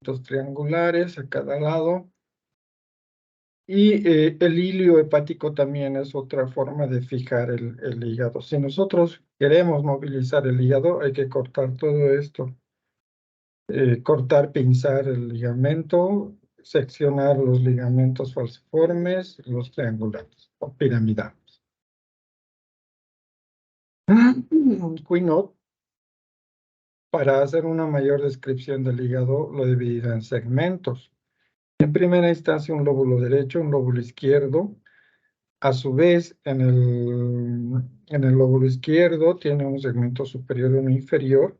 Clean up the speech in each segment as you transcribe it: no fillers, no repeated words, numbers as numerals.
triangulares a cada lado. Y el hilio hepático también es otra forma de fijar el hígado. Si nosotros queremos movilizar el hígado, hay que cortar todo esto. Cortar, pinzar el ligamento, seccionar los ligamentos falciformes, los triangulares o piramidales. Quinault, para hacer una mayor descripción del hígado, lo dividirá en segmentos. En primera instancia, un lóbulo derecho, un lóbulo izquierdo. A su vez, en el lóbulo izquierdo tiene un segmento superior y uno inferior.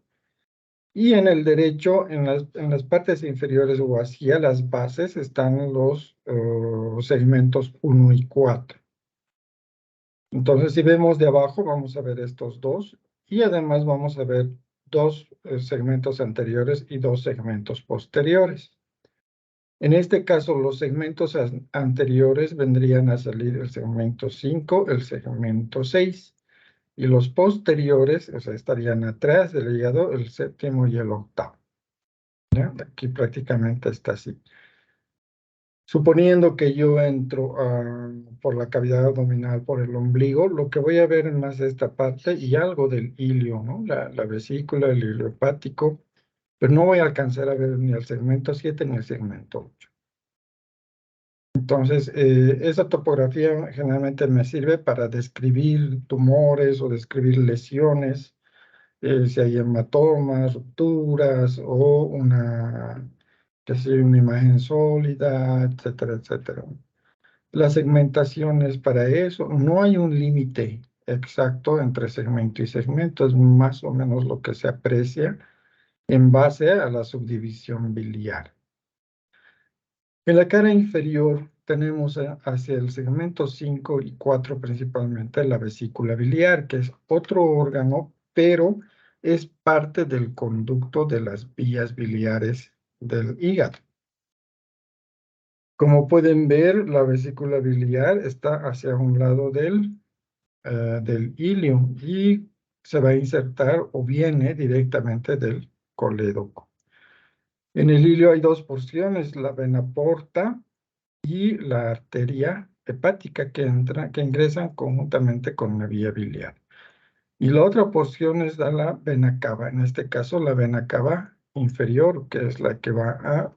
Y en el derecho, en las partes inferiores o hacia las bases, están los segmentos 1 y 4. Entonces, si vemos de abajo, vamos a ver estos dos. Y además vamos a ver dos segmentos anteriores y dos segmentos posteriores. En este caso, los segmentos anteriores vendrían a salir el segmento 5, el segmento 6. Y los posteriores, o sea, estarían atrás del hígado, el séptimo y el octavo. ¿Ya? Aquí prácticamente está así. Suponiendo que yo entro por la cavidad abdominal, por el ombligo, lo que voy a ver es más de esta parte y algo del ilio, ¿no? La vesícula, el hilio hepático, pero no voy a alcanzar a ver ni el segmento 7 ni el segmento 8. Entonces, esa topografía generalmente me sirve para describir tumores o describir lesiones, si hay hematomas, rupturas o que sea una imagen sólida, etcétera, etcétera. Las segmentaciones para eso, no hay un límite exacto entre segmento y segmento, es más o menos lo que se aprecia en base a la subdivisión biliar. En la cara inferior tenemos hacia el segmento 5 y 4 principalmente la vesícula biliar, que es otro órgano, pero es parte del conducto de las vías biliares del hígado. Como pueden ver, la vesícula biliar está hacia un lado del ilio y se va a insertar o viene directamente del colédoco. En el ilio hay dos porciones, la vena porta y la arteria hepática que ingresan conjuntamente con la vía biliar. Y la otra porción es la vena cava, en este caso la vena cava inferior, que es la que va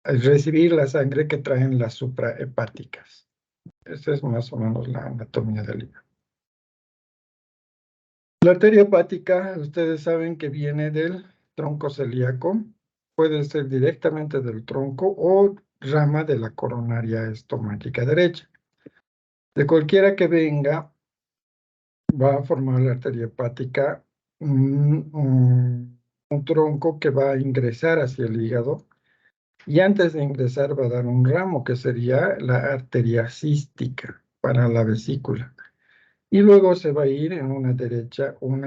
a recibir la sangre que traen las suprahepáticas. Esa es más o menos la anatomía del hígado. La arteria hepática, ustedes saben que viene del tronco celíaco, puede ser directamente del tronco o rama de la coronaria estomática derecha. De cualquiera que venga, va a formar la arteria hepática un tronco que va a ingresar hacia el hígado y antes de ingresar va a dar un ramo que sería la arteria cística para la vesícula. Y luego se va a ir en una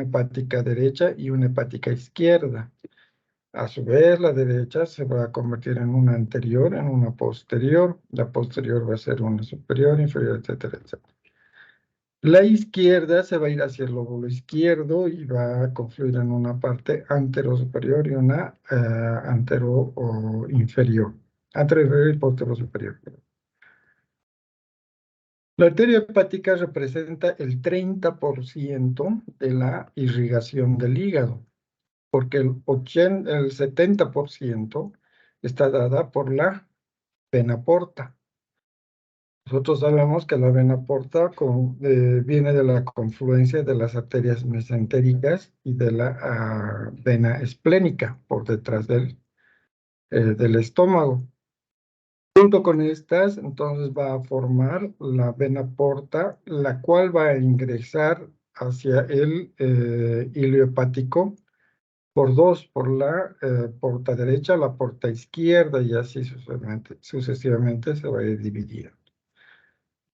hepática derecha y una hepática izquierda. A su vez, la derecha se va a convertir en una anterior, en una posterior. La posterior va a ser una superior, inferior, etcétera, etcétera. La izquierda se va a ir hacia el lóbulo izquierdo y va a confluir en una parte anterosuperior y una anteroinferior. Anteroinferior y posterosuperior. La arteria hepática representa el 30% de la irrigación del hígado, porque el 70% está dada por la vena porta. Nosotros sabemos que la vena porta viene de la confluencia de las arterias mesentéricas y de la vena esplénica por detrás del estómago. Junto con estas, entonces va a formar la vena porta, la cual va a ingresar hacia el hilio hepático por dos, por la porta derecha, la porta izquierda y así sucesivamente se va a dividir.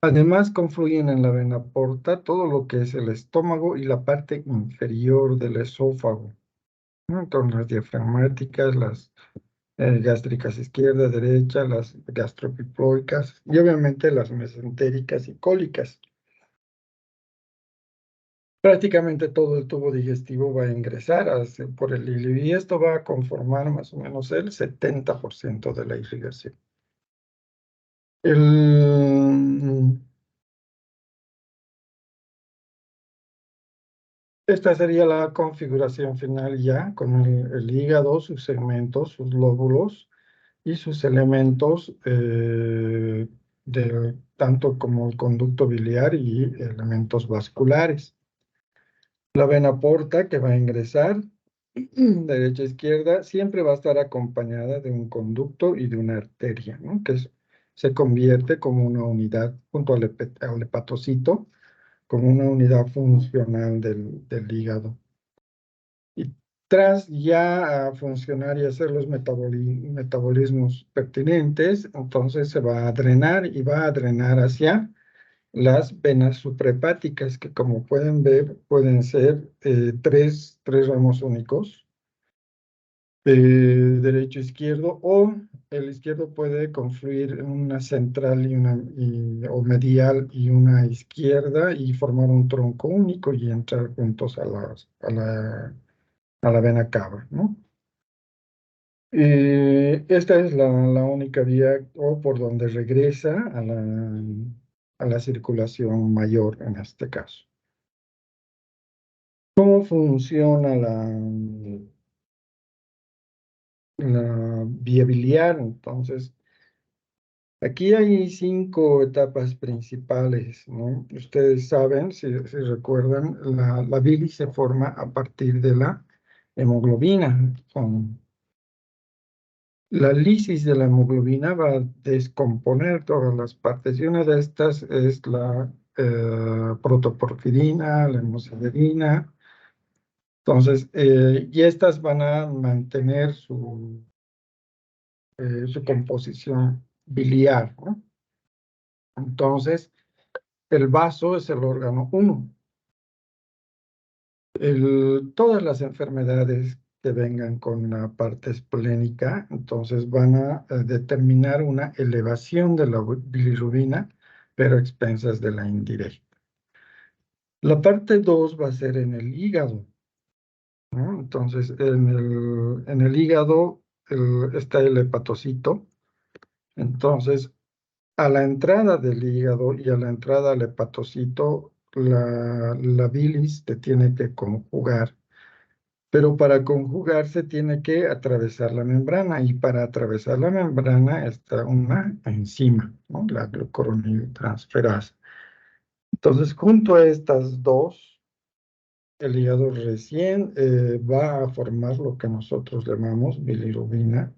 Además, confluyen en la vena porta todo lo que es el estómago y la parte inferior del esófago, ¿no? Entonces, las diafragmáticas, las gástricas izquierda, derecha, las gastropiploicas y obviamente las mesentéricas y cólicas. prácticamente todo el tubo digestivo va a ingresar por el hilo y esto va a conformar más o menos el 70% de la irrigación. Esta sería la configuración final ya con el hígado, sus segmentos, sus lóbulos y sus elementos, tanto como el conducto biliar y elementos vasculares. La vena porta que va a ingresar, derecha e izquierda, siempre va a estar acompañada de un conducto y de una arteria, ¿no? Se convierte como una unidad junto al hepatocito, como una unidad funcional del hígado. Y tras ya funcionar y hacer los metabolismos pertinentes, entonces se va a drenar y va a drenar hacia las venas suprahepáticas, que como pueden ver, pueden ser tres ramos únicos, derecho e izquierdo, o el izquierdo puede confluir en una central o medial y una izquierda y formar un tronco único y entrar juntos a la vena cava, ¿no? Esta es la única vía o por donde regresa a la circulación mayor en este caso. ¿Cómo funciona la vía biliar? Entonces, aquí hay 5 etapas principales, ¿no? Ustedes saben, si recuerdan, la bilis se forma a partir de la hemoglobina. La lisis de la hemoglobina va a descomponer todas las partes y una de estas es la protoporfirina, la hemosiderina. Entonces, y estas van a mantener su composición biliar, ¿no? Entonces, el vaso es el órgano 1. Todas las enfermedades que vengan con una parte esplénica, entonces van a determinar una elevación de la bilirrubina, pero a expensas de la indirecta. La parte 2 va a ser en el hígado, ¿no? Entonces, en el hígado está el hepatocito. Entonces, a la entrada del hígado y a la entrada al hepatocito, la bilis te tiene que conjugar, pero para conjugarse tiene que atravesar la membrana y para atravesar la membrana está una enzima, ¿no? La glucuroniltransferasa. Entonces, junto a estas dos, el hígado recién va a formar lo que nosotros llamamos bilirrubina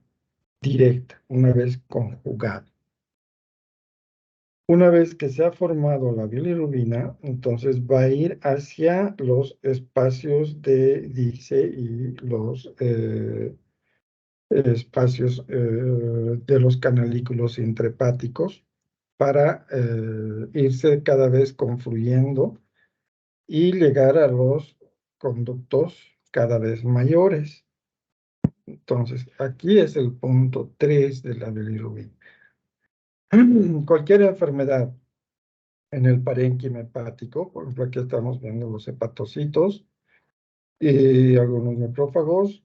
directa, una vez conjugada. Una vez que se ha formado la bilirrubina, entonces va a ir hacia los espacios de Dice y los espacios de los canalículos intrahepáticos para irse cada vez confluyendo y llegar a los conductos cada vez mayores. Entonces, aquí es el punto 3 de la bilirrubina. Cualquier enfermedad en el parénquima hepático, por ejemplo, aquí estamos viendo los hepatocitos y algunos nefrófagos.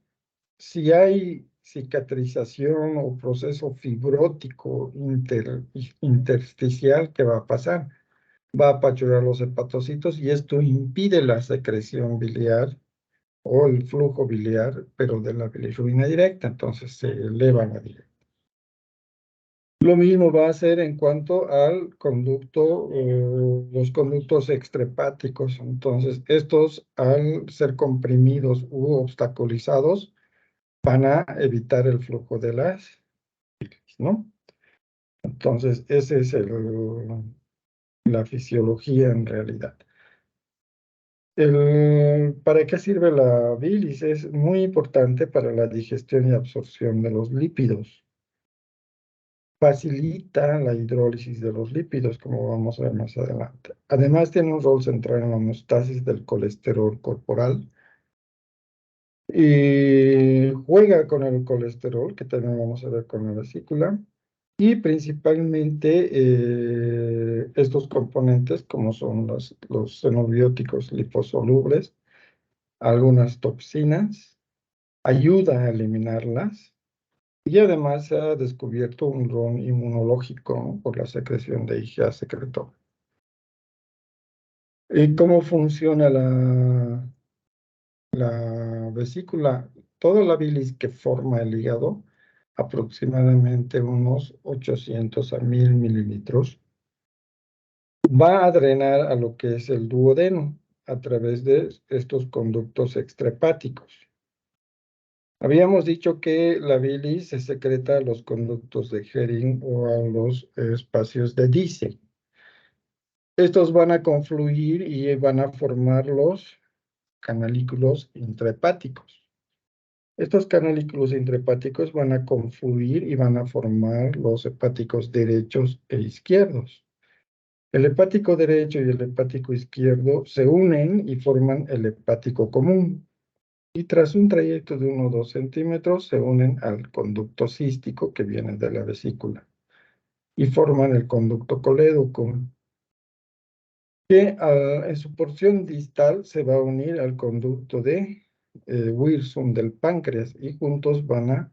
Si hay cicatrización o proceso fibrótico intersticial, ¿qué va a pasar? Va a apachurrar los hepatocitos y esto impide la secreción biliar o el flujo biliar, pero de la bilirrubina directa, entonces se eleva la directa. Lo mismo va a hacer en cuanto al conducto, los conductos extrahepáticos. Entonces, estos al ser comprimidos u obstaculizados, van a evitar el flujo de las bilis, ¿no? Entonces, esa es la fisiología en realidad. ¿Para qué sirve la bilis? Es muy importante para la digestión y absorción de los lípidos. Facilita la hidrólisis de los lípidos, como vamos a ver más adelante. Además, tiene un rol central en la homeostasis del colesterol corporal y juega con el colesterol, que también vamos a ver con la vesícula, Y principalmente estos componentes, como son los xenobióticos liposolubles, algunas toxinas, ayuda a eliminarlas. Y además se ha descubierto un rol inmunológico, ¿no? Por la secreción de IgA secretor. ¿Y cómo funciona la vesícula? Toda la bilis que forma el hígado, aproximadamente unos 800 a 1000 mililitros, va a drenar a lo que es el duodeno a través de estos conductos extrahepáticos. Habíamos dicho que la bilis se secreta a los conductos de Hering o a los espacios de Dice. Estos van a confluir y van a formar los canalículos intrahepáticos. Estos canalículos intrahepáticos van a confluir y van a formar los hepáticos derechos e izquierdos. El hepático derecho y el hepático izquierdo se unen y forman el hepático común. Y tras un trayecto de 1 o 2 centímetros se unen al conducto cístico que viene de la vesícula y forman el conducto colédoco, que en su porción distal se va a unir al conducto de Wirsum del páncreas y juntos van a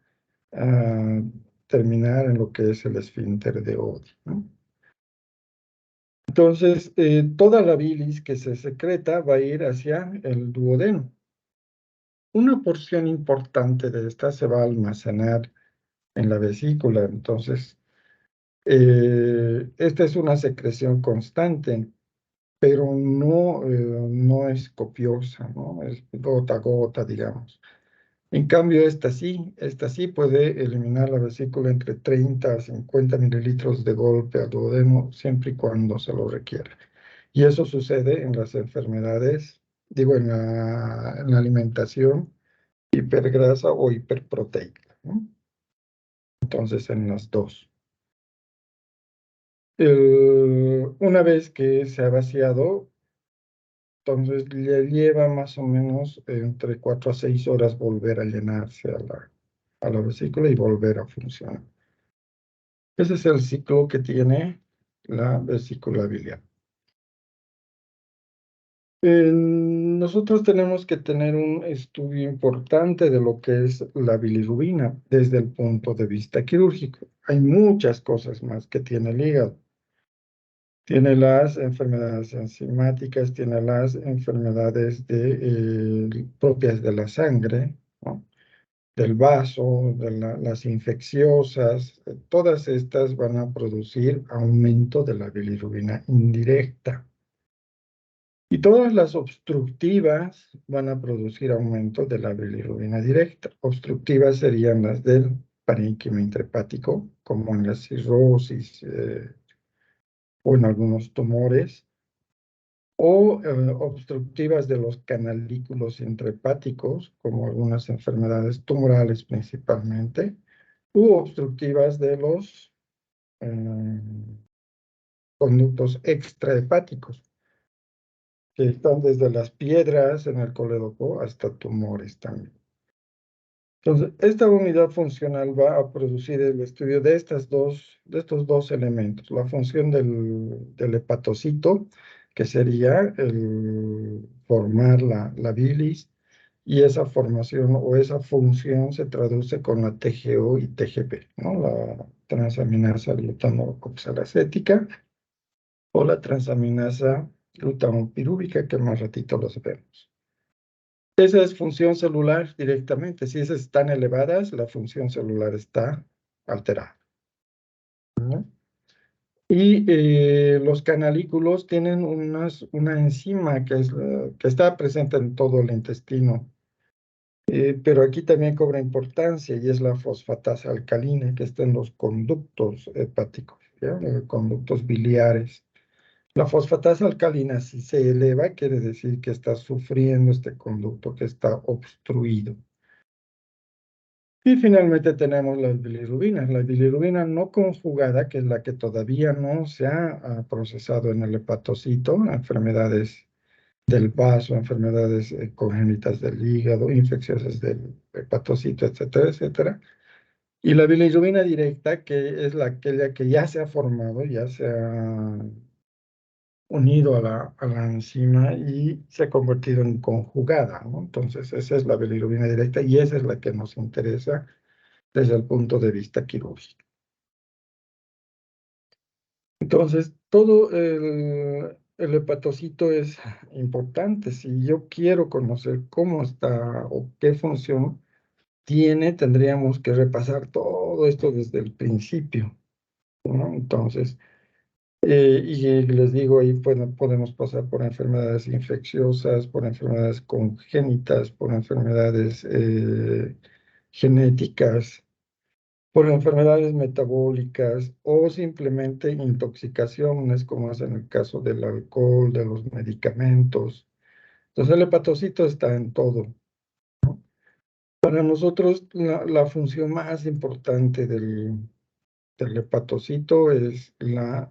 terminar en lo que es el esfínter de Oddi, ¿no? Entonces, toda la bilis que se secreta va a ir hacia el duodeno. Una porción importante de esta se va a almacenar en la vesícula. Entonces, esta es una secreción constante, pero no es copiosa, ¿no? Es gota a gota, digamos. En cambio, esta sí puede eliminar la vesícula entre 30 a 50 mililitros de golpe al duodeno, siempre y cuando se lo requiera. Y eso sucede en las enfermedades, digo, en la alimentación hipergrasa o hiperproteica, ¿no? Entonces, en las dos. Una vez que se ha vaciado, entonces le lleva más o menos entre 4 a 6 horas volver a llenarse a la vesícula y volver a funcionar. Ese es el ciclo que tiene la vesícula biliar. Nosotros tenemos que tener un estudio importante de lo que es la bilirrubina desde el punto de vista quirúrgico. Hay muchas cosas más que tiene el hígado. Tiene las enfermedades enzimáticas, tiene las enfermedades propias de la sangre, ¿no? Del vaso, las infecciosas. Todas estas van a producir aumento de la bilirrubina indirecta. Y todas las obstructivas van a producir aumento de la bilirrubina directa. Obstructivas serían las del parénquima intrahepático, como en la cirrosis o en algunos tumores, o obstructivas de los canalículos intrahepáticos, como algunas enfermedades tumorales principalmente, u obstructivas de los eh, conductos extrahepáticos, que están desde las piedras en el colédoco hasta tumores también. Entonces, esta unidad funcional va a producir el estudio de estos dos elementos, la función del hepatocito, que sería el formar la bilis, y esa formación o esa función se traduce con la TGO y TGP, ¿no? La transaminasa glutamacoxalacética o la transaminasa glutamopirúvica, que más ratito los vemos. Esa es función celular directamente. Si esas están elevadas, la función celular está alterada, ¿no? Y los canalículos tienen una enzima que está presente en todo el intestino, pero aquí también cobra importancia y es la fosfatasa alcalina que está en los conductos hepáticos, ¿ya? Conductos biliares. La fosfatasa alcalina, si se eleva, quiere decir que está sufriendo este conducto que está obstruido. Y finalmente tenemos las bilirrubinas. La bilirrubina no conjugada, que es la que todavía no se ha procesado en el hepatocito, enfermedades del vaso, enfermedades congénitas del hígado, infecciosas del hepatocito, etcétera, etcétera. Y la bilirrubina directa, que es aquella que ya se ha formado, ya se ha unido a la enzima y se ha convertido en conjugada, ¿no? Entonces, esa es la bilirrubina directa y esa es la que nos interesa desde el punto de vista quirúrgico. Entonces, todo el hepatocito es importante. Si yo quiero conocer cómo está o qué función tiene, tendríamos que repasar todo esto desde el principio, ¿no? Entonces, y les digo, ahí podemos pasar por enfermedades infecciosas, por enfermedades congénitas, por enfermedades genéticas, por enfermedades metabólicas o simplemente intoxicaciones, como es en el caso del alcohol, de los medicamentos. Entonces, el hepatocito está en todo. Para nosotros, la función más importante del hepatocito es la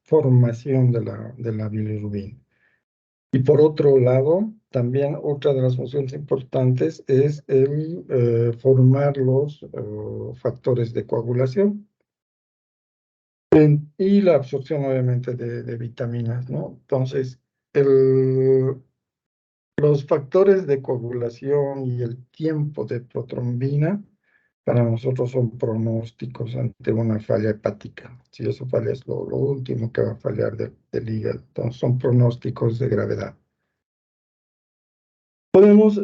formación de la bilirrubina. Y por otro lado, también otra de las funciones importantes es el formar los factores de coagulación y la absorción, obviamente, de vitaminas, ¿no? Entonces, los factores de coagulación y el tiempo de protrombina para nosotros son pronósticos ante una falla hepática. Si eso falla es lo último que va a fallar del hígado. Entonces son pronósticos de gravedad. Podemos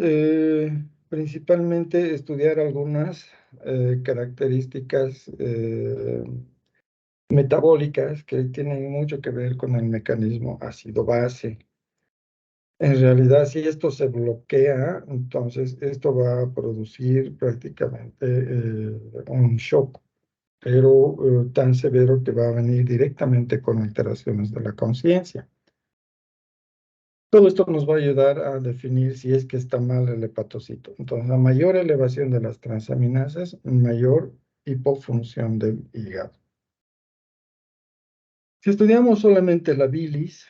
principalmente estudiar algunas características metabólicas que tienen mucho que ver con el mecanismo ácido-base. En realidad, si esto se bloquea, entonces esto va a producir prácticamente un shock, pero tan severo que va a venir directamente con alteraciones de la conciencia. Todo esto nos va a ayudar a definir si es que está mal el hepatocito. Entonces, a mayor elevación de las transaminasas, mayor hipofunción del hígado. Si estudiamos solamente la bilis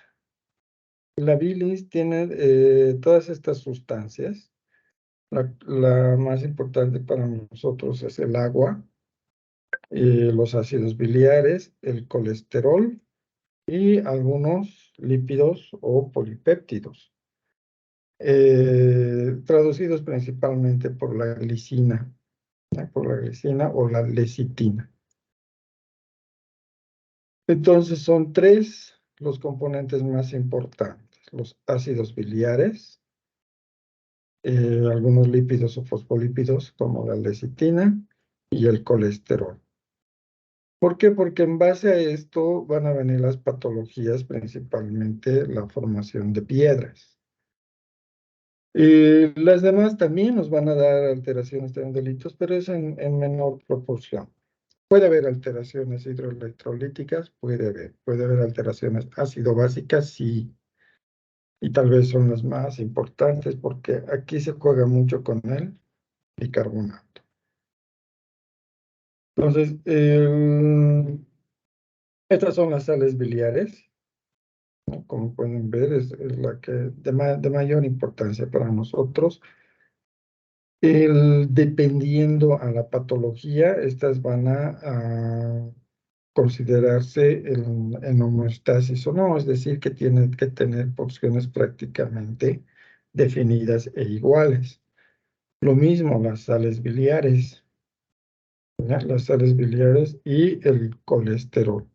tiene todas estas sustancias. La más importante para nosotros es el agua, los ácidos biliares, el colesterol y algunos lípidos o polipéptidos, traducidos principalmente por la glicina, ¿no? Por la glicina o la lecitina. Entonces son tres los componentes más importantes: los ácidos biliares, algunos lípidos o fosfolípidos como la lecitina y el colesterol. ¿Por qué? Porque en base a esto van a venir las patologías, principalmente la formación de piedras. Las demás también nos van a dar alteraciones de delitos, pero es en menor proporción. Puede haber alteraciones hidroelectrolíticas, puede haber alteraciones ácido-básicas, sí, y tal vez son las más importantes porque aquí se juega mucho con el bicarbonato. Entonces, estas son las sales biliares, ¿no? Como pueden ver, es la que de mayor importancia para nosotros. Dependiendo a la patología, estas van a considerarse en homeostasis o no, es decir, que tienen que tener porciones prácticamente definidas e iguales. Lo mismo las sales biliares, ¿ya? Las sales biliares y el colesterol.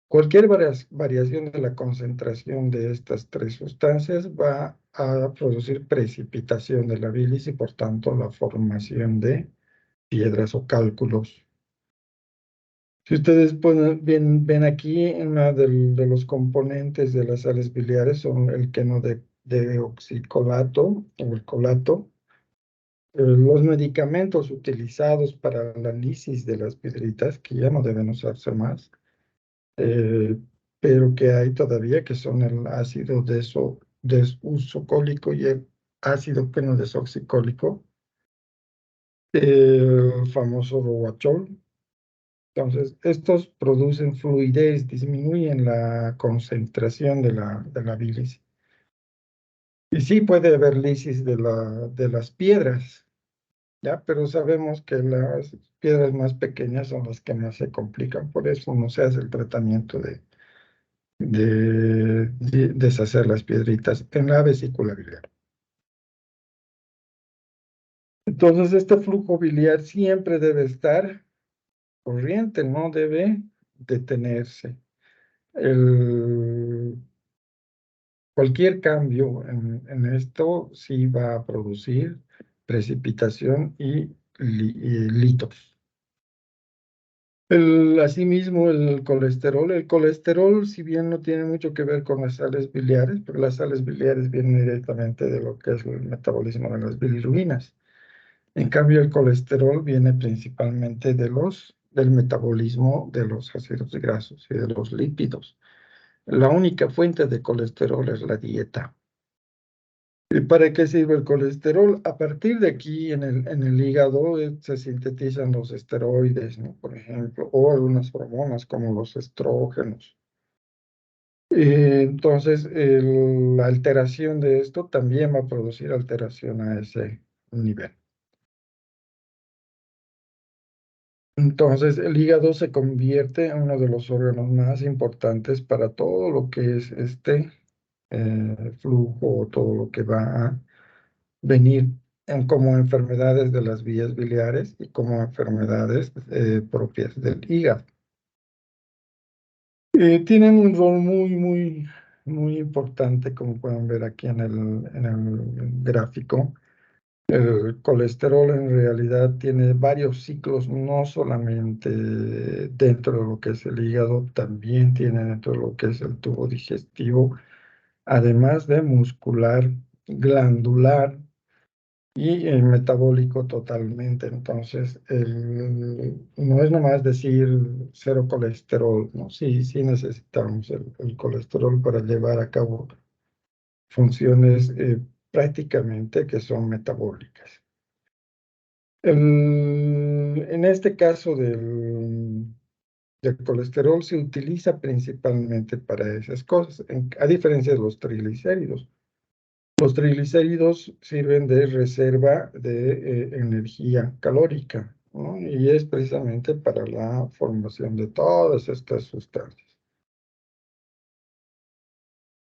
Cualquier variación de la concentración de estas tres sustancias va a producir precipitación de la bilis y por tanto la formación de piedras o cálculos. Si ustedes ven aquí, una de los componentes de las sales biliares son el queno de oxicolato o el colato. Los medicamentos utilizados para la lisis de las piedritas, que ya no deben usarse más, eh, pero que hay todavía, que son el ácido desusocólico y el ácido queno-desoxicólico, el famoso Robachol. Entonces, estos producen fluidez, disminuyen la concentración de la bilis. Y sí puede haber lisis de las piedras, ¿ya? Pero sabemos que las piedras más pequeñas son las que más se complican, por eso no se hace el tratamiento de deshacer las piedritas en la vesícula biliar. Entonces, este flujo biliar siempre debe estar corriente, no debe detenerse. Cualquier cambio en esto sí va a producir precipitación y litos. Asimismo, el colesterol, si bien no tiene mucho que ver con las sales biliares, pero las sales biliares vienen directamente de lo que es el metabolismo de las bilirrubinas. En cambio, el colesterol viene principalmente del metabolismo de los ácidos grasos y de los lípidos. La única fuente de colesterol es la dieta. ¿Y para qué sirve el colesterol? A partir de aquí, en el hígado, se sintetizan los esteroides, ¿no? Por ejemplo, o algunas hormonas como los estrógenos. Entonces, la alteración de esto también va a producir alteración a ese nivel. Entonces, el hígado se convierte en uno de los órganos más importantes para todo lo que es este flujo, todo lo que va a venir como enfermedades de las vías biliares y como enfermedades propias del hígado. Tienen un rol muy importante, como pueden ver aquí en el gráfico. El colesterol en realidad tiene varios ciclos, no solamente dentro de lo que es el hígado, también tiene dentro de lo que es el tubo digestivo, además de muscular, glandular y metabólico totalmente. Entonces, no es nomás decir cero colesterol, ¿no? Sí necesitamos el colesterol para llevar a cabo funciones prácticamente que son metabólicas. En este caso del colesterol se utiliza principalmente para esas cosas, a diferencia de los triglicéridos. Los triglicéridos sirven de reserva de energía calórica, ¿no? Y es precisamente para la formación de todas estas sustancias.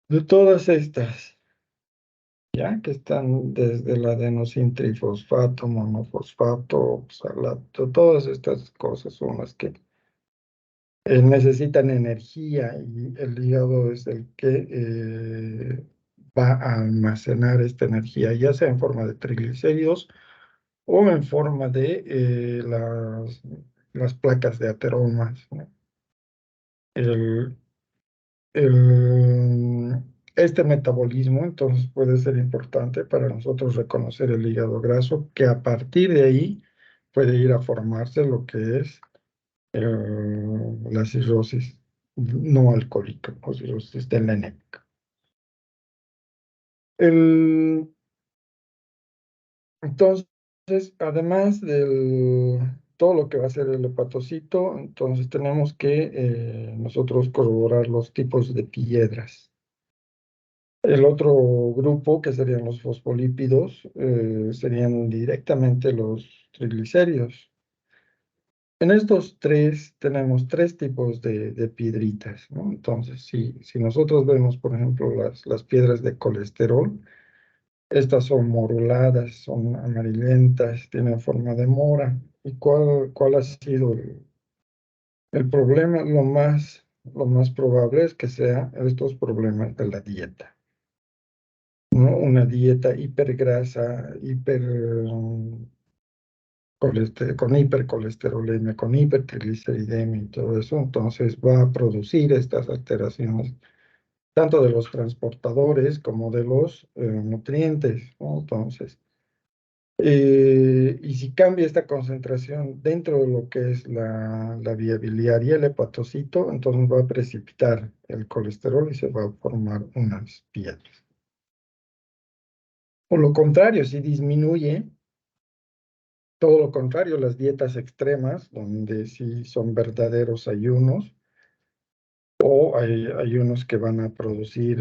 De todas estas, ya que están desde el adenosintrifosfato, monofosfato, oxalato, todas estas cosas son las que necesitan energía y el hígado es el que va a almacenar esta energía, ya sea en forma de triglicéridos o en forma de las placas de ateromas, ¿no? El, este metabolismo entonces puede ser importante para nosotros reconocer el hígado graso, que a partir de ahí puede ir a formarse lo que es la cirrosis no alcohólica o cirrosis de la anémica. El, entonces, además de todo lo que va a ser el hepatocito, entonces tenemos que nosotros corroborar los tipos de piedras. El otro grupo, que serían los fosfolípidos, serían directamente los triglicéridos. En estos tres tenemos tres tipos de piedritas, ¿no? Entonces, si nosotros vemos, por ejemplo, las piedras de colesterol, estas son moruladas, son amarillentas, tienen forma de mora. ¿Y cuál ha sido el problema? Lo más probable es que sean estos problemas de la dieta, ¿no? Una dieta hipergrasa, con hipercolesterolemia, con hipertrigliceridemia y todo eso, entonces va a producir estas alteraciones tanto de los transportadores como de los nutrientes, ¿no? Entonces, y si cambia esta concentración dentro de lo que es la vía biliar y el hepatocito, entonces va a precipitar el colesterol y se va a formar unas piedras. O lo contrario, si disminuye, todo lo contrario, las dietas extremas, donde sí son verdaderos ayunos, o hay ayunos que van a producir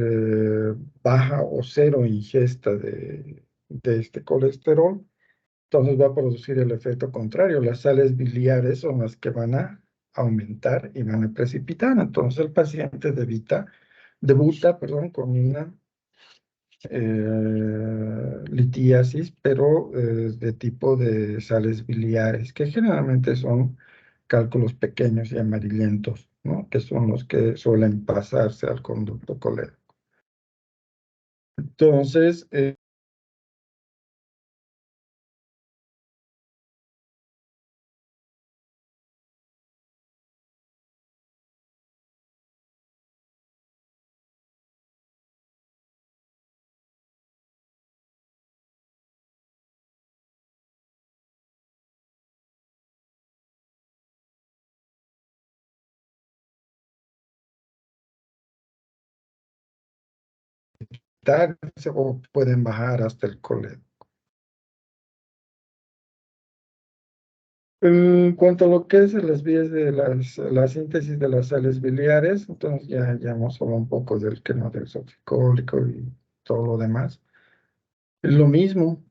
baja o cero ingesta de este colesterol, entonces va a producir el efecto contrario. Las sales biliares son las que van a aumentar y van a precipitar. Entonces el paciente debuta, perdón, con una litiasis, pero de tipo de sales biliares, que generalmente son cálculos pequeños y amarillentos, ¿no? Que son los que suelen pasarse al conducto colédoco. Entonces, o pueden bajar hasta el colédoco. En cuanto a lo que es las vías de la síntesis de las sales biliares, entonces ya hemos hablado un poco del del sulficólico y todo lo demás. Es lo mismo,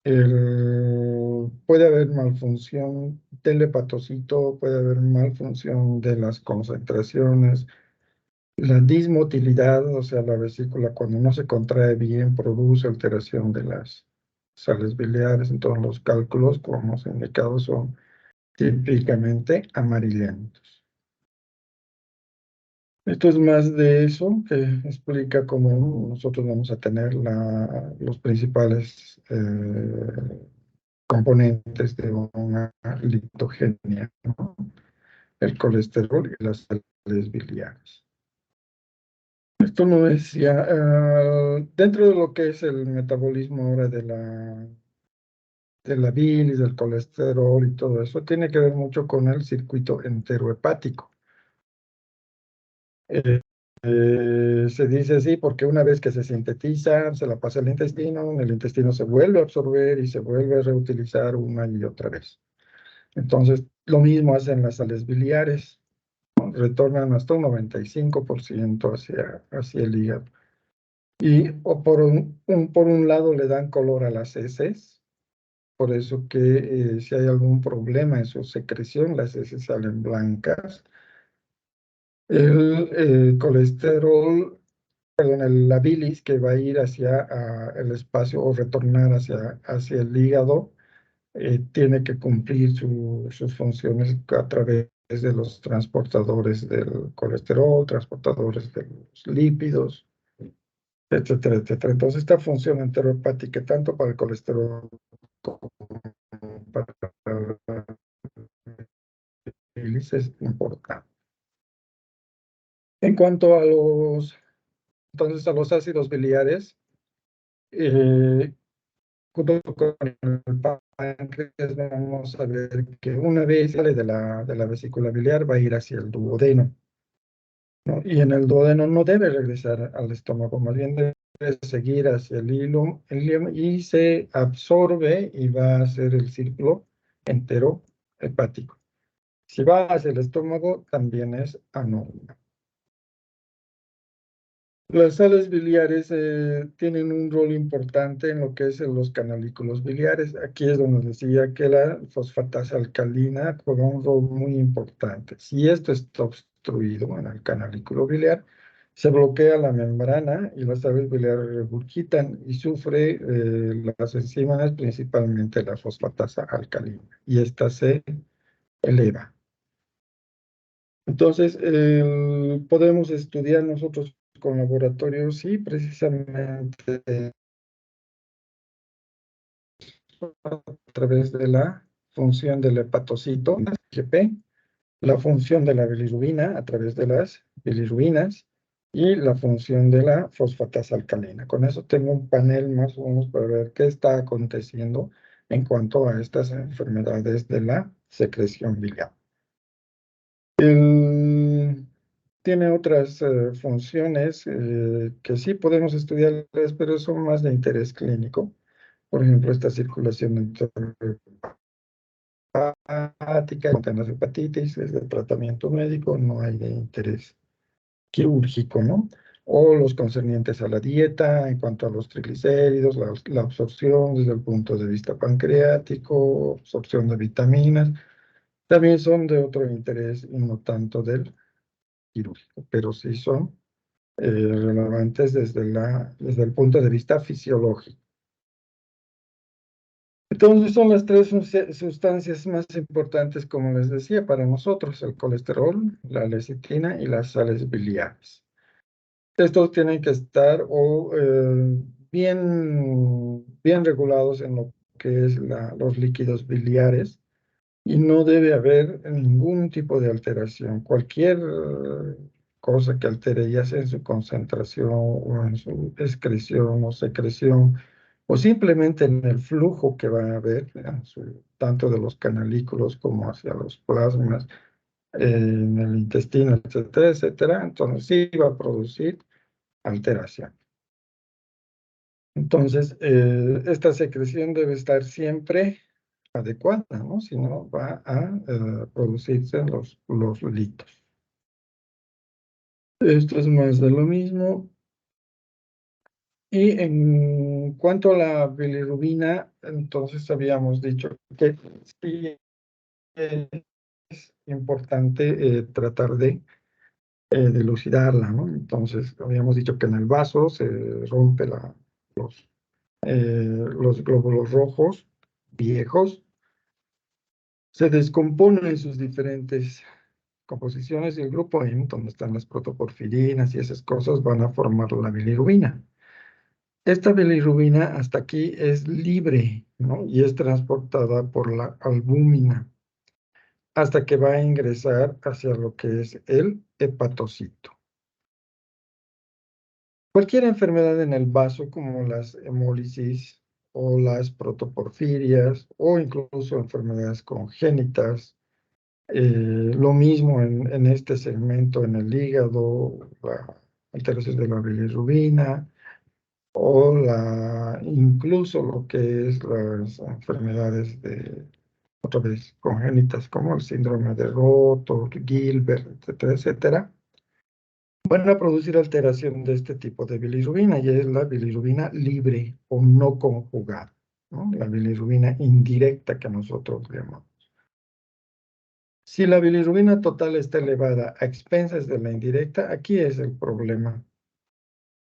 puede haber malfunción del hepatocito, puede haber malfunción de las concentraciones, la dismotilidad, o sea, la vesícula cuando no se contrae bien produce alteración de las sales biliares, entonces los cálculos, como hemos indicado, son típicamente amarillentos. Esto es más de eso que explica cómo nosotros vamos a tener los principales componentes de una lipogenia, ¿no? El colesterol y las sales biliares. Esto no es ya, dentro de lo que es el metabolismo ahora de la bilis, del colesterol y todo eso, tiene que ver mucho con el circuito enterohepático. Eh, se dice así porque una vez que se sintetiza, se la pasa al intestino, en el intestino se vuelve a absorber y se vuelve a reutilizar una y otra vez. Entonces, lo mismo hacen las sales biliares, ¿no? Retornan hasta un 95% hacia el hígado. Y o por un lado le dan color a las heces, por eso que si hay algún problema en su secreción, las heces salen blancas. El colesterol, perdón, la bilis que va a ir hacia el espacio o retornar hacia el hígado, tiene que cumplir sus funciones a través de los transportadores del colesterol, transportadores de los lípidos, etcétera, etcétera. Entonces, esta función enterohepática, tanto para el colesterol como para la bilis, es importante. En cuanto a entonces, a los ácidos biliares, eh, junto con el páncreas, vamos a ver que una vez sale de la vesícula biliar, va a ir hacia el duodeno, ¿no? Y en el duodeno no debe regresar al estómago, más bien debe seguir hacia el hilo y se absorbe y va a hacer el círculo entero hepático. Si va hacia el estómago, también es anormal. Las sales biliares tienen un rol importante en lo que es en los canalículos biliares. Aquí es donde decía que la fosfatasa alcalina juega un rol muy importante. Si esto está obstruido en el canalículo biliar, se bloquea la membrana y las sales biliares regurgitan y sufre las enzimas, principalmente la fosfatasa alcalina, y esta se eleva. Entonces, podemos estudiar nosotros con laboratorios, sí, precisamente a través de la función del hepatocito, IgP, la función de la bilirrubina a través de las bilirrubinas y la función de la fosfatasa alcalina. Con eso tengo un panel más o menos para ver qué está aconteciendo en cuanto a estas enfermedades de la secreción biliar. Tiene otras funciones que sí podemos estudiarlas, pero son más de interés clínico. Por ejemplo, esta circulación hepática, contra las hepatitis, es de tratamiento médico, no hay de interés quirúrgico, ¿no? o los concernientes a la dieta, en cuanto a los triglicéridos, la absorción desde el punto de vista pancreático, absorción de vitaminas, también son de otro interés y no tanto del quirúrgico, pero sí son relevantes desde el punto de vista fisiológico. Entonces son las tres sustancias más importantes, como les decía, para nosotros: el colesterol, la lecitina y las sales biliares. Estos tienen que estar bien regulados en lo que es los líquidos biliares, y no debe haber ningún tipo de alteración. Cualquier cosa que altere, ya sea en su concentración o en su excreción o secreción, o simplemente en el flujo que va a haber, tanto de los canalículos como hacia los plasmas, en el intestino, etcétera, etcétera, entonces sí va a producir alteración. Entonces, esta secreción debe estar siempre adecuada, ¿no? Si no, va a producirse los litos. Esto es más de lo mismo. Y en cuanto a la bilirrubina, entonces habíamos dicho que sí es importante tratar de dilucidarla, ¿no? Entonces, habíamos dicho que en el vaso se rompe los glóbulos rojos viejos, se descomponen en sus diferentes composiciones, y el grupo M, donde están las protoporfirinas y esas cosas, van a formar la bilirrubina. Esta bilirrubina hasta aquí es libre, ¿no? Y es transportada por la albúmina hasta que va a ingresar hacia lo que es el hepatocito. Cualquier enfermedad en el vaso, como las hemólisis o las protoporfirias, o incluso enfermedades congénitas, lo mismo en este segmento, en el hígado, la alteración de la bilirrubina, o incluso lo que es las enfermedades otra vez, congénitas, como el síndrome de Roth, Gilbert, etcétera, etcétera, van a producir alteración de este tipo de bilirrubina, y es la bilirrubina libre o no conjugada, ¿no? La bilirrubina indirecta que nosotros llamamos. Si la bilirrubina total está elevada a expensas de la indirecta, aquí es el problema.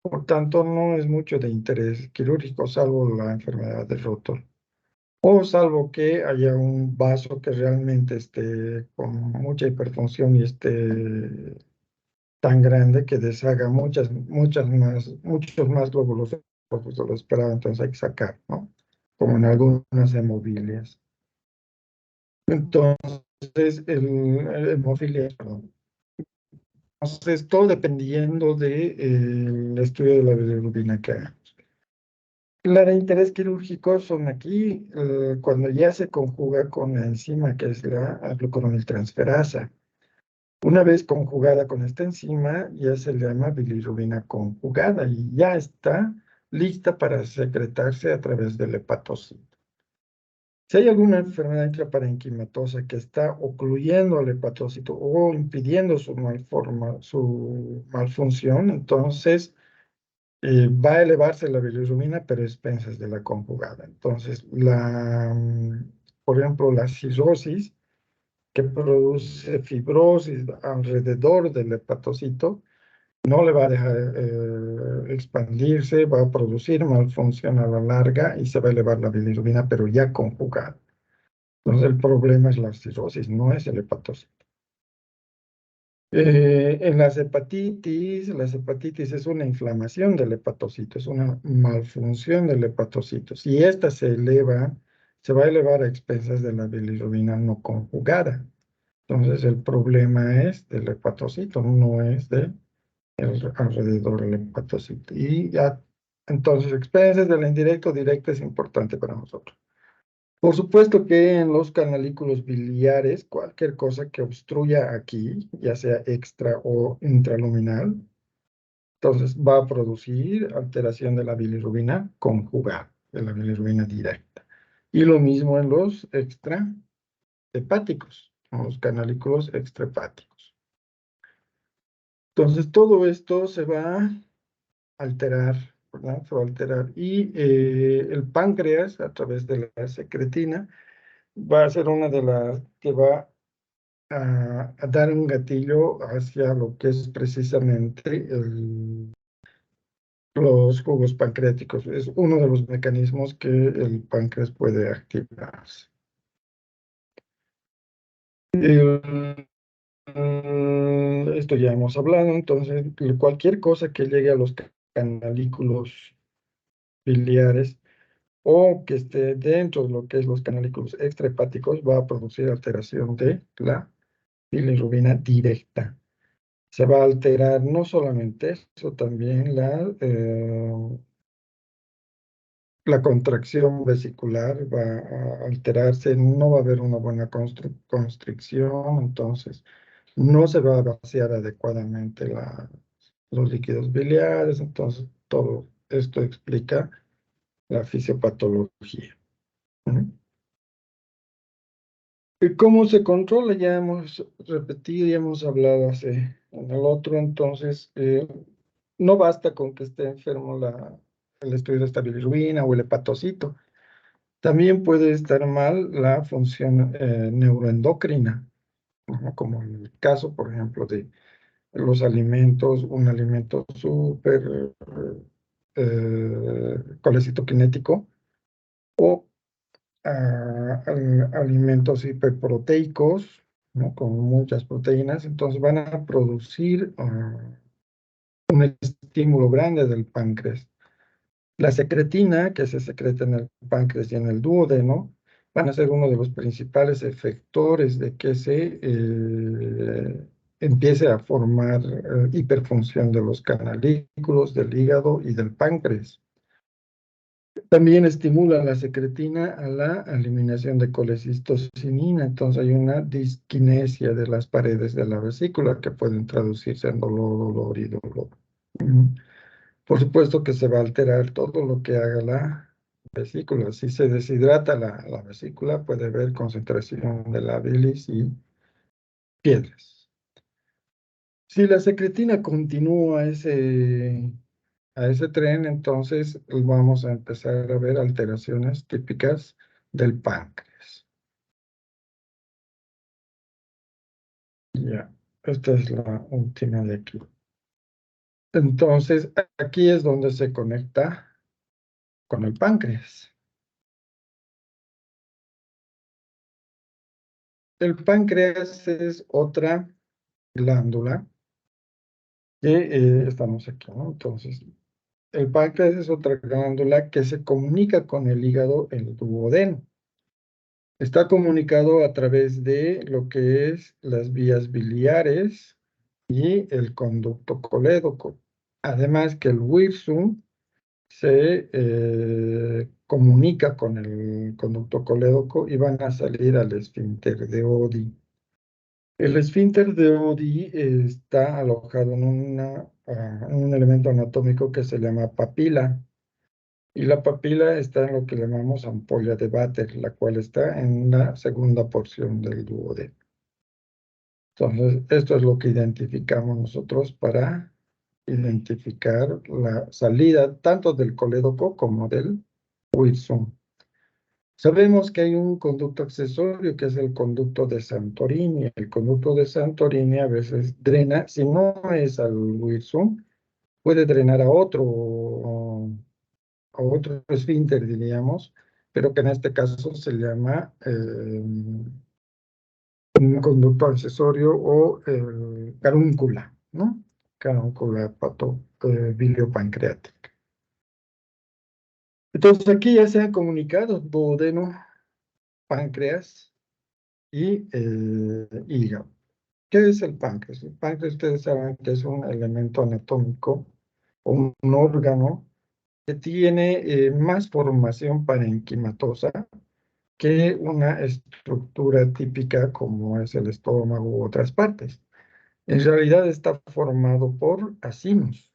Por tanto, no es mucho de interés quirúrgico, salvo la enfermedad de Rotor, o salvo que haya un vaso que realmente esté con mucha hiperfunción y esté tan grande que deshaga muchos más glóbulos rojos de lo esperado, entonces hay que sacar, ¿no? Como en algunas hemobilias. Entonces, hemofilia, perdón. Entonces, todo dependiendo del estudio de la bilirrubina que hagamos. La de interés quirúrgico son aquí cuando ya se conjuga con la enzima que es la glucoroniltransferasa. Una vez conjugada con esta enzima, ya se le llama bilirrubina conjugada y ya está lista para secretarse a través del hepatocito. Si hay alguna enfermedad intraparenquimatosa que está ocluyendo al hepatocito o impidiendo su malfunción, entonces va a elevarse la bilirrubina, pero a expensas de la conjugada. Entonces, por ejemplo, la cirrosis, que produce fibrosis alrededor del hepatocito, no le va a dejar expandirse, va a producir malfunción a la larga y se va a elevar la bilirrubina, pero ya conjugada. Entonces, el problema es la cirrosis, no es el hepatocito. En las hepatitis es una inflamación del hepatocito, es una malfunción del hepatocito. Si esta se eleva, se va a elevar a expensas de la bilirrubina no conjugada. Entonces el problema es del hepatocito, no es alrededor del hepatocito. Y ya, entonces, expensas del indirecto, directo es importante para nosotros. Por supuesto que en los canalículos biliares, cualquier cosa que obstruya aquí, ya sea extra o intraluminal, entonces va a producir alteración de la bilirrubina conjugada, de la bilirrubina directa. Y lo mismo en los extrahepáticos, en los canalículos extrahepáticos. Entonces todo esto se va alterar, ¿verdad? Se va a alterar. Y el páncreas, a través de la secretina, va a ser una de las que va a dar un gatillo hacia lo que es precisamente los jugos pancreáticos. Es uno de los mecanismos que el páncreas puede activarse. Esto ya hemos hablado, entonces cualquier cosa que llegue a los canalículos biliares o que esté dentro de lo que es los canalículos extrahepáticos va a producir alteración de la bilirrubina directa. Se va a alterar no solamente eso, también la contracción vesicular va a alterarse, no va a haber una buena constricción, entonces no se va a vaciar adecuadamente los líquidos biliares, entonces todo esto explica la fisiopatología. ¿Mm? ¿Y cómo se controla? Ya hemos repetido, ya hemos hablado en el otro, entonces no basta con que esté enfermo el estudio de esta bilirrubina o el hepatocito. También puede estar mal la función neuroendocrina, ¿no? Como en el caso, por ejemplo, de los alimentos, un alimento súper colecitoquinético o alimentos hiperproteicos, ¿no? Con muchas proteínas, entonces van a producir un estímulo grande del páncreas. La secretina, que se secreta en el páncreas y en el duodeno, van a ser uno de los principales efectores de que se empiece a formar hiperfunción de los canalículos, del hígado y del páncreas. También estimula la secretina a la eliminación de colecistocinina, entonces hay una disquinesia de las paredes de la vesícula que pueden traducirse en dolor y dolor. Por supuesto que se va a alterar todo lo que haga la vesícula. Si se deshidrata la vesícula, puede haber concentración de la bilis y piedras. Si la secretina continúa a ese tren, entonces vamos a empezar a ver alteraciones típicas del páncreas. Ya, esta es la última de aquí. Entonces, aquí es donde se conecta con el páncreas. El páncreas es otra glándula que estamos aquí, ¿no? Entonces, el páncreas es otra glándula que se comunica con el hígado, el duodeno. Está comunicado a través de lo que es las vías biliares y el conducto colédoco. Además que el wirsum se comunica con el conducto colédoco y van a salir al esfínter de Oddi. El esfínter de Oddi está alojado en un elemento anatómico que se llama papila. Y la papila está en lo que llamamos ampolla de Vater, la cual está en la segunda porción del duodeno. Entonces, esto es lo que identificamos nosotros para identificar la salida tanto del colédoco como del Wirsum. Sabemos que hay un conducto accesorio que es el conducto de Santorini. El conducto de Santorini a veces drena, si no es al Wirsum, puede drenar a otro esfínter, diríamos, pero que en este caso se llama un conducto accesorio o carúncula, ¿no? Carúncula biliopancreática. Entonces aquí ya se han comunicado duodeno, páncreas y hígado. ¿Qué es el páncreas? El páncreas, ustedes saben que es un elemento anatómico o un órgano que tiene más formación parenquimatosa que una estructura típica como es el estómago u otras partes. En realidad está formado por acimos.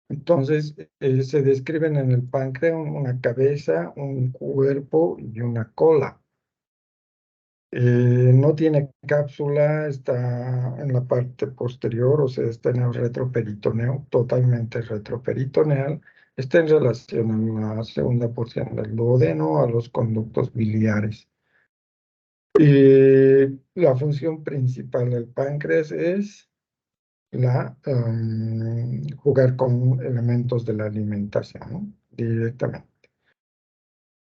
Entonces, se describen en el páncreas una cabeza, un cuerpo y una cola. No tiene cápsula, está en la parte posterior, o sea, está en el retroperitoneo, totalmente retroperitoneal. Está en relación en la segunda porción del duodeno a los conductos biliares. La función principal del páncreas es jugar con elementos de la alimentación, ¿no? Directamente.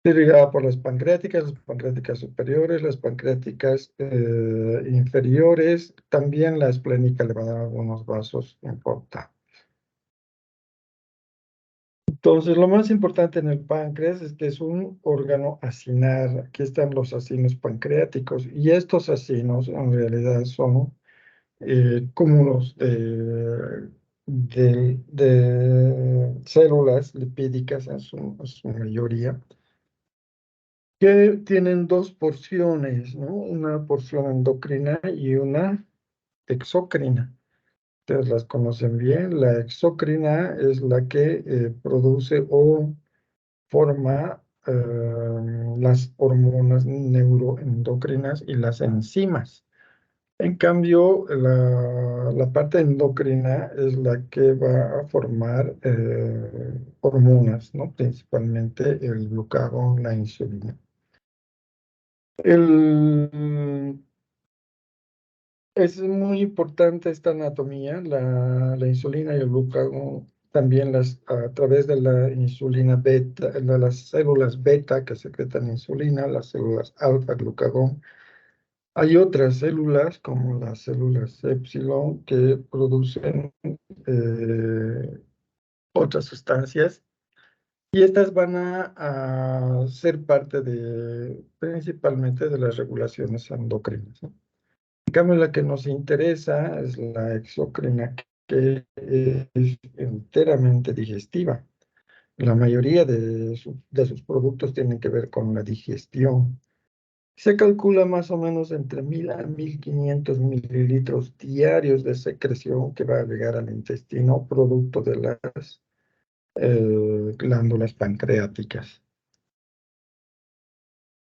Irrigada por las pancreáticas superiores, las pancreáticas inferiores, también la esplénica le va a dar algunos vasos importantes. Entonces, lo más importante en el páncreas es que es un órgano acinar. Aquí están los acinos pancreáticos y estos acinos en realidad son cúmulos de células lipídicas en su mayoría, que tienen dos porciones, ¿no? Una porción endocrina y una exocrina. Ustedes las conocen bien. La exocrina es la que produce o forma las hormonas neuroendocrinas y las enzimas. En cambio, la parte endocrina es la que va a formar hormonas, ¿no? Principalmente el glucagón, la insulina. El, es muy importante esta anatomía, la insulina y el glucagón, también a través de la insulina beta, de las células beta que secretan insulina, las células alfa, glucagón. Hay otras células, como las células epsilon, que producen otras sustancias y estas van a ser parte principalmente de las regulaciones endocrinas, ¿no? En cambio, la que nos interesa es la exocrina, que es enteramente digestiva. La mayoría de sus productos tienen que ver con la digestión. Se calcula más o menos entre 1000 a 1500 mililitros diarios de secreción que va a llegar al intestino, producto de las glándulas pancreáticas.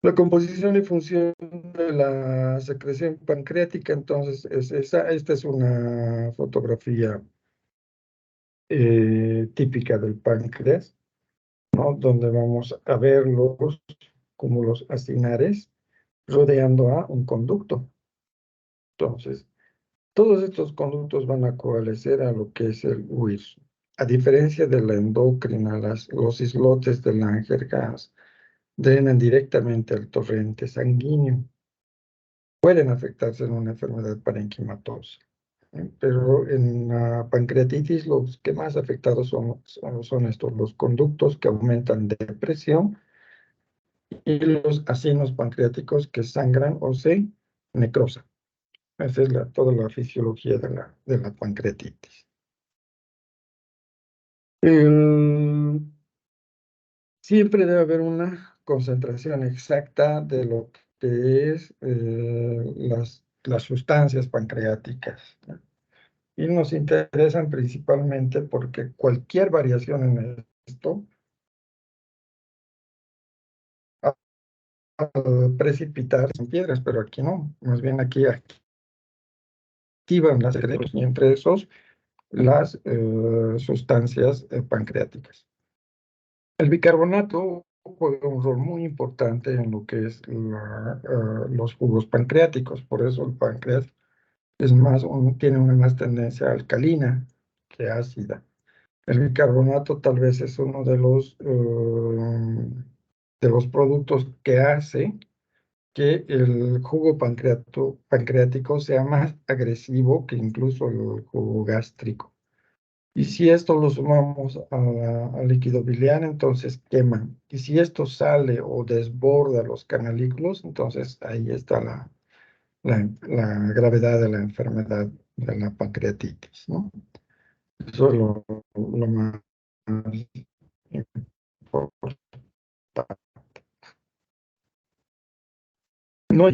La composición y función de la secreción pancreática, entonces, esta es una fotografía típica del páncreas, ¿no? Donde vamos a ver los cúmulos acinares rodeando a un conducto. Entonces, todos estos conductos van a coalescer a lo que es el huir. A diferencia de la endocrina, los islotes de Langerhans drenan directamente al torrente sanguíneo. Pueden afectarse en una enfermedad parenquimatosa, pero en la pancreatitis los que más afectados son estos, los conductos que aumentan de presión y los acinos pancreáticos que sangran o se necrosan. Esa es toda la fisiología de la pancreatitis. Siempre debe haber una concentración exacta de lo que es las sustancias pancreáticas, ¿no? Y nos interesan principalmente porque cualquier variación en esto va a precipitar en piedras, pero aquí no. Más bien aquí activan las secreciones y entre esos las sustancias pancreáticas. El bicarbonato juega un rol muy importante en lo que es los jugos pancreáticos. Por eso el páncreas tiene una más tendencia alcalina que ácida. El bicarbonato tal vez es uno de los productos que hace que el jugo pancreático sea más agresivo que incluso el jugo gástrico. Y si esto lo sumamos al líquido biliar, entonces quema. Y si esto sale o desborda los canalículos, entonces ahí está la gravedad de la enfermedad de la pancreatitis, ¿no? Eso es lo más importante. No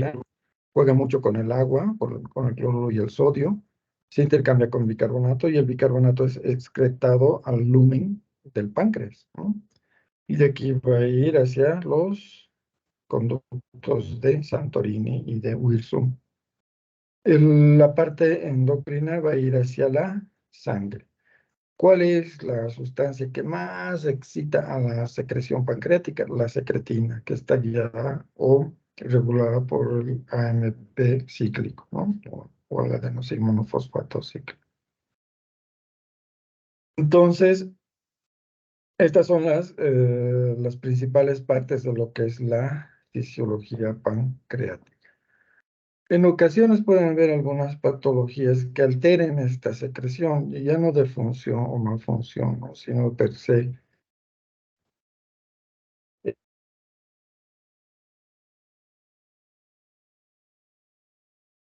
juega mucho con el agua, con el cloruro y el sodio. Se intercambia con bicarbonato y el bicarbonato es excretado al lumen del páncreas, ¿no? Y de aquí va a ir hacia los conductos de Santorini y de Wilson. La parte endocrina va a ir hacia la sangre. ¿Cuál es la sustancia que más excita a la secreción pancreática? La secretina, que está guiada o regulada por el AMP cíclico, ¿no? O el adenosín-monofosfato cíclico. Entonces, estas son las principales partes de lo que es la fisiología pancreática. En ocasiones pueden haber algunas patologías que alteren esta secreción, y ya no de función o malfunción, ¿no? Sino per se.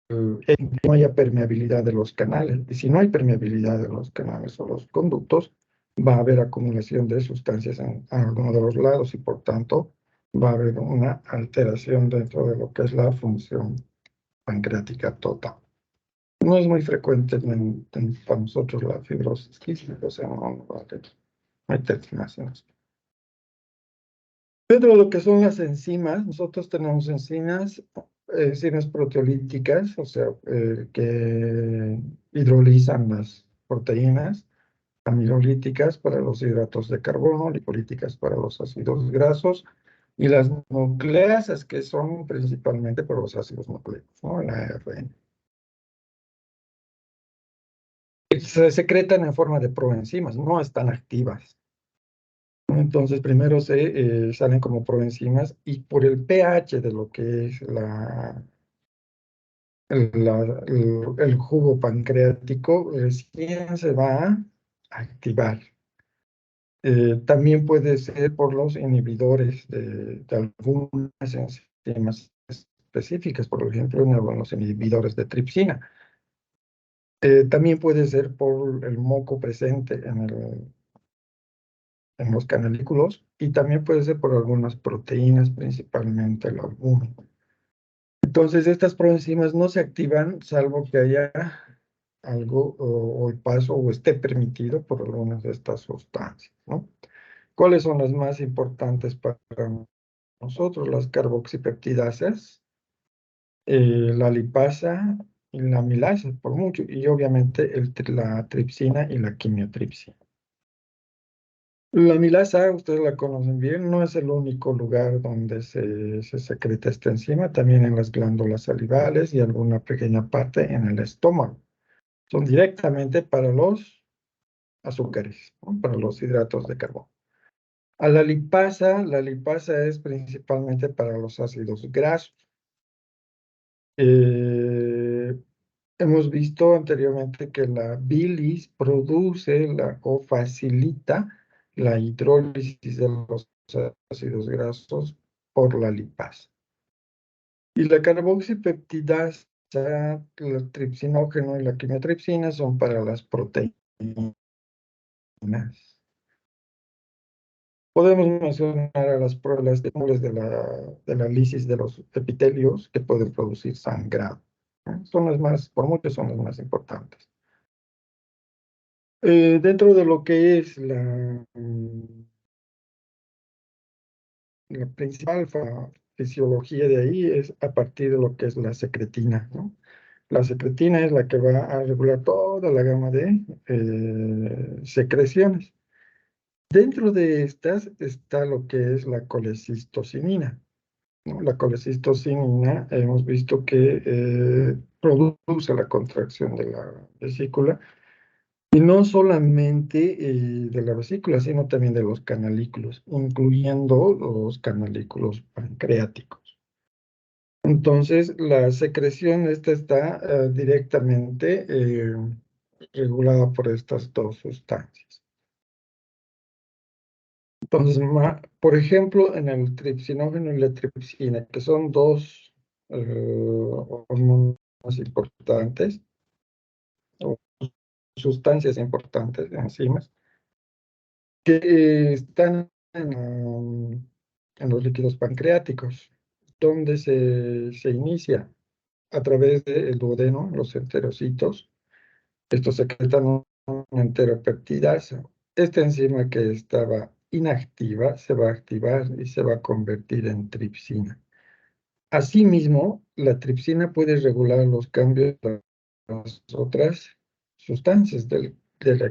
Que no haya permeabilidad de los canales. Y si no hay permeabilidad de los canales o los conductos, va a haber acumulación de sustancias en alguno de los lados y por tanto va a haber una alteración dentro de lo que es la función pancreática total. No es muy frecuente para nosotros la fibrosis quística, o sea, no va a meter más en esto. Dentro de lo que son las enzimas, nosotros tenemos enzimas proteolíticas, o sea, que hidrolizan las proteínas, amilolíticas para los hidratos de carbono, lipolíticas para los ácidos grasos, y las nucleasas, que son principalmente para los ácidos nucleicos, ¿no? La ARN. Se secretan en forma de proenzimas, no están activas. Entonces, primero salen como proenzimas y por el pH de lo que es el jugo pancreático, recién se va a activar. También puede ser por los inhibidores de algunas enzimas específicas, por ejemplo, los inhibidores de tripsina. También puede ser por el moco presente en los canalículos y también puede ser por algunas proteínas, principalmente el albumen. Entonces, estas proenzimas no se activan salvo que haya algo o el paso o esté permitido por algunas de estas sustancias, ¿no? ¿Cuáles son las más importantes para nosotros? Las carboxipeptidasas, la lipasa y la amilasa, por mucho, y obviamente la tripsina y la quimiotripsina. La amilasa, ustedes la conocen bien, no es el único lugar donde se secreta esta enzima, también en las glándulas salivales y alguna pequeña parte en el estómago. Son directamente para los azúcares, ¿no? Para los hidratos de carbono. A la lipasa es principalmente para los ácidos grasos. Eh, Hemos visto anteriormente que la bilis produce o facilita la hidrólisis de los ácidos grasos por la lipasa. Y la carboxipeptidasa, el tripsinógeno y la quimiotripsina son para las proteínas. Podemos mencionar a las pruebas de la lisis de los epitelios que pueden producir sangrado. Son las más, por mucho son las más importantes. Dentro de lo que es la principal fisiología de ahí es a partir de lo que es la secretina, ¿no? La secretina es la que va a regular toda la gama de secreciones. Dentro de estas está lo que es la colecistocinina, ¿no? La colecistocinina hemos visto que produce la contracción de la vesícula. Y no solamente de la vesícula, sino también de los canalículos, incluyendo los canalículos pancreáticos. Entonces, la secreción esta está directamente regulada por estas dos sustancias. Entonces, por ejemplo, en el tripsinógeno y la tripsina, que son dos hormonas importantes, o sustancias importantes, enzimas, que están en los líquidos pancreáticos, donde se inicia a través del duodeno, los enterocitos. Estos secretan una enteropeptidasa. Esta enzima que estaba inactiva se va a activar y se va a convertir en tripsina. Asimismo, la tripsina puede regular los cambios de las otras sustancias del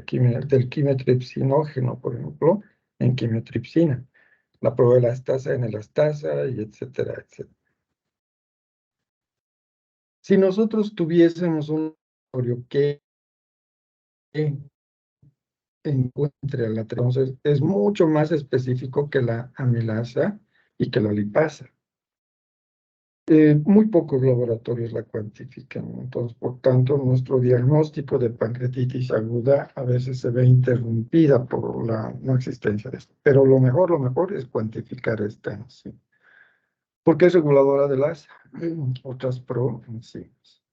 quimiotripsinógeno, por ejemplo, en quimiotripsina, la proelastasa en elastasa, y etcétera, etcétera. Si nosotros tuviésemos un laboratorio que encuentre la tripsina, entonces es mucho más específico que la amilasa y que la lipasa. Muy pocos laboratorios la cuantifican, entonces, por tanto, nuestro diagnóstico de pancreatitis aguda a veces se ve interrumpida por la no existencia de esto. Pero lo mejor es cuantificar esta enzima, porque es reguladora de las otras proenzimas.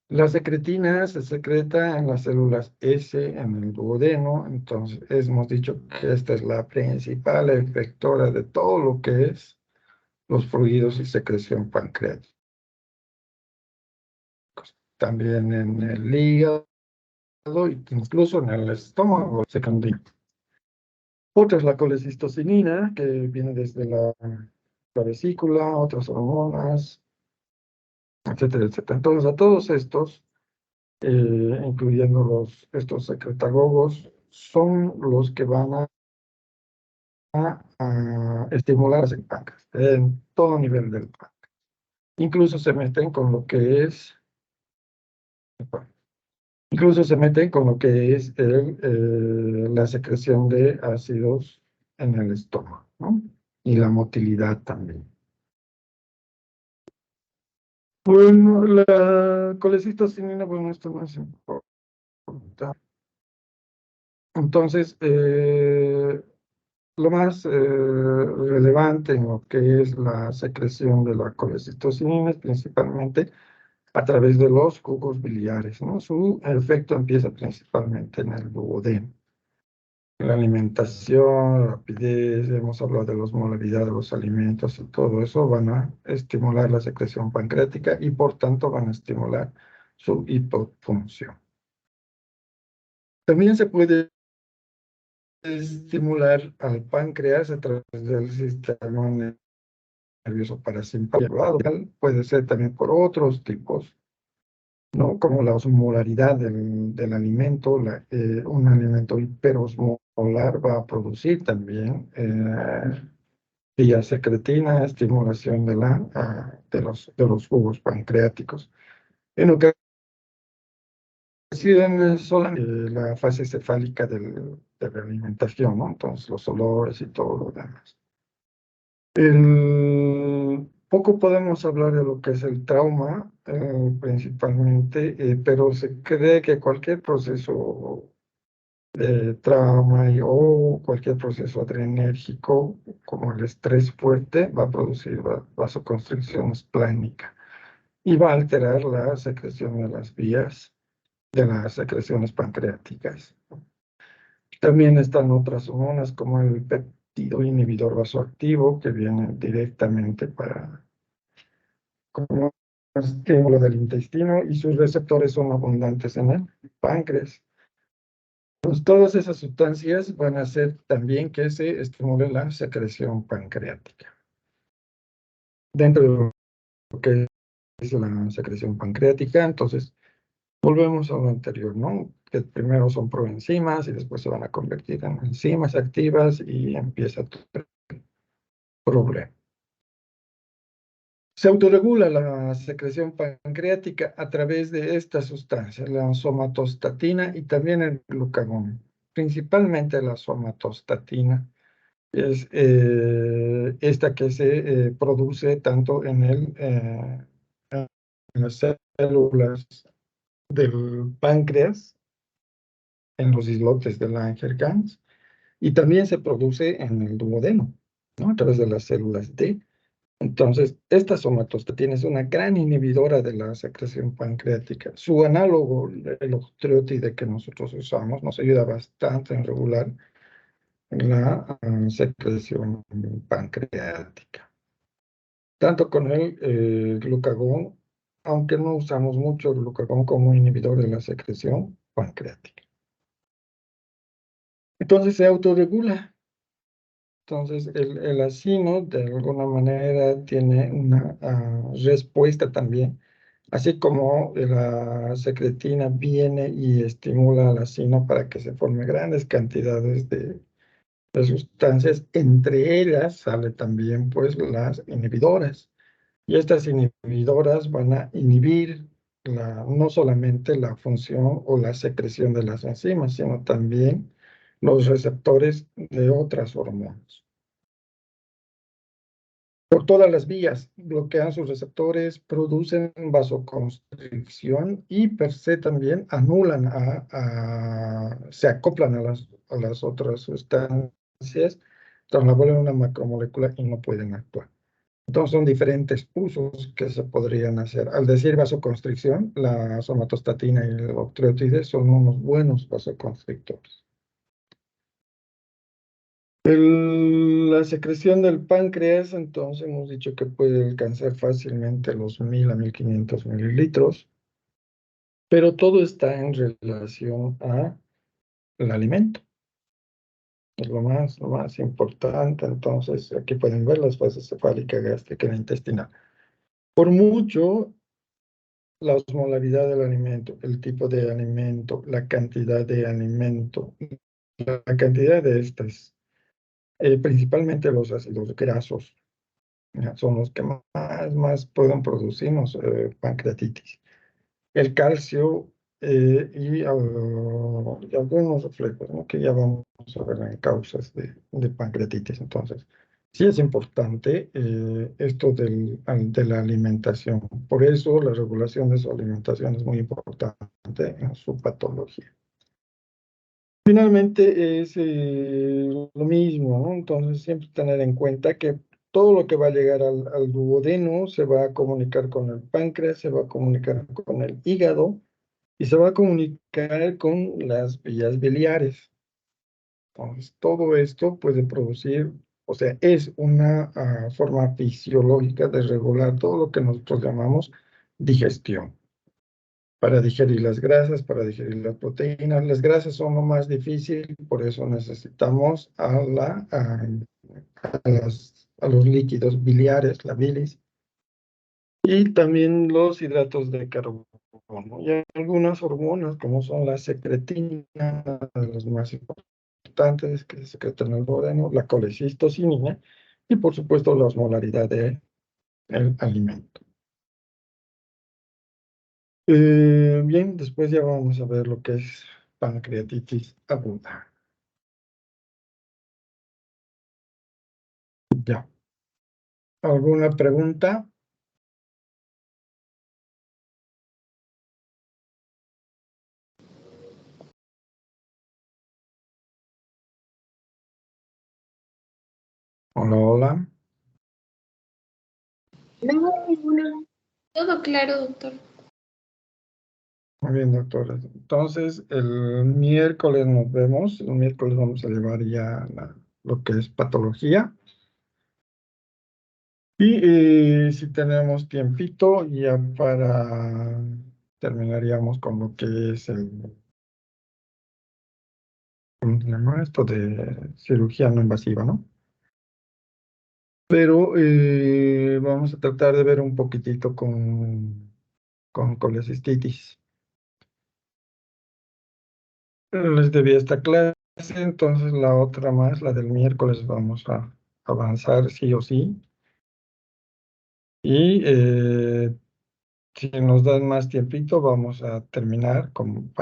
La secretina se secreta en las células S en el duodeno, entonces hemos dicho que esta es la principal efectora de todo lo que es los fluidos y secreción pancreática. También en el hígado y incluso en el estómago secundario. Otra es la colecistocinina, que viene desde la vesícula, otras hormonas, etcétera, etcétera. Entonces, a todos estos, incluyendo estos secretagogos, son los que van a estimular el páncreas en todo nivel del páncreas. Incluso se meten con lo que es Incluso se meten con lo que es la secreción de ácidos en el estómago, ¿no? Y la motilidad también. Bueno, la colecistocinina, bueno, esto no es importante. Entonces, lo más relevante en lo que es la secreción de la colecistocinina es principalmente a través de los jugos biliares, ¿no? Su efecto empieza principalmente en el duodeno. La alimentación, la rapidez, hemos hablado de la osmolaridad de los alimentos y todo eso van a estimular la secreción pancreática y por tanto van a estimular su hipofunción. También se puede estimular al páncreas a través del sistema nervioso parasimpático. Puede ser también por otros tipos, ¿no? Como la osmolaridad del alimento, un alimento hiperosmolar va a producir también vía secretina, estimulación de los jugos pancreáticos. En ocasiones, solamente la fase cefálica de la alimentación, ¿no? Entonces, los olores y todo lo demás. Poco podemos hablar de lo que es el trauma, principalmente, pero se cree que cualquier proceso de trauma o cualquier proceso adrenérgico, como el estrés fuerte, va a producir vasoconstricción esplénica y va a alterar la secreción de las vías de las secreciones pancreáticas. También están otras hormonas como el péptido inhibidor vasoactivo, que viene directamente como estímulo del intestino, y sus receptores son abundantes en el páncreas. Pues todas esas sustancias van a hacer también que se estimule la secreción pancreática. Dentro de lo que es la secreción pancreática, entonces volvemos a lo anterior, ¿no? Que primero son proenzimas y después se van a convertir en enzimas activas y empieza todo el problema. Se autorregula la secreción pancreática a través de estas sustancias, la somatostatina y también el glucagón, principalmente la somatostatina. Es esta que se produce tanto en las células del páncreas, en los islotes de Langerhans, y también se produce en el duodeno, ¿no? A través de las células D. Entonces, esta somatostatina es una gran inhibidora de la secreción pancreática. Su análogo, el octreotide que nosotros usamos, nos ayuda bastante en regular la secreción pancreática. Tanto con el glucagón, aunque no usamos mucho el glucagón como inhibidor de la secreción pancreática. Entonces se autorregula Entonces, el acino de alguna manera tiene una respuesta también, así como la secretina viene y estimula al acino para que se formen grandes cantidades de sustancias. Entre ellas sale también pues las inhibidoras. Y estas inhibidoras van a inhibir no solamente la función o la secreción de las enzimas, sino también los receptores de otras hormonas. Por todas las vías, bloquean sus receptores, producen vasoconstricción y per se también anulan, se acoplan a las otras sustancias, entonces la vuelven una macromolécula y no pueden actuar. Entonces son diferentes usos que se podrían hacer. Al decir vasoconstricción, la somatostatina y el octreotide son unos buenos vasoconstrictores. La secreción del páncreas, entonces hemos dicho que puede alcanzar fácilmente los 1000 a 1500 mililitros, pero todo está en relación al alimento. Es lo más importante. Entonces, aquí pueden ver las fases cefálica, gástrica y intestinal. Por mucho, la osmolaridad del alimento, el tipo de alimento, la cantidad de alimento, la cantidad de estas, principalmente los ácidos grasos, ya, son los que más pueden producirnos pancreatitis. El calcio y algunos reflejos, ¿no? Que ya vamos a ver en causas de pancreatitis. Entonces, sí es importante esto de la alimentación. Por eso la regulación de su alimentación es muy importante en su patología. Finalmente es lo mismo, ¿no? Entonces siempre tener en cuenta que todo lo que va a llegar al duodeno se va a comunicar con el páncreas, se va a comunicar con el hígado y se va a comunicar con las vías biliares. Entonces todo esto puede producir, o sea, es una forma fisiológica de regular todo lo que nosotros llamamos digestión, para digerir las grasas, para digerir las proteínas. Las grasas son lo más difícil, por eso necesitamos a los líquidos biliares, la bilis, y también los hidratos de carbono. Y hay algunas hormonas, como son la secretina, de las más importantes que se secretan en el duodeno, la colecistocinina, y por supuesto la osmolaridad del alimento. Bien, después ya vamos a ver lo que es pancreatitis aguda. Ya. ¿Alguna pregunta? Hola, hola. No, ninguna. Todo claro, doctor. Muy bien, doctora. Entonces, el miércoles nos vemos. El miércoles vamos a llevar ya lo que es patología. Y si tenemos tiempito, ya terminaríamos con lo que es ¿cómo se llama esto? De cirugía no invasiva, ¿no? Pero vamos a tratar de ver un poquitito con colecistitis. Les debía esta clase, entonces la otra más, la del miércoles, vamos a avanzar sí o sí. Y si nos dan más tiempito, vamos a terminar con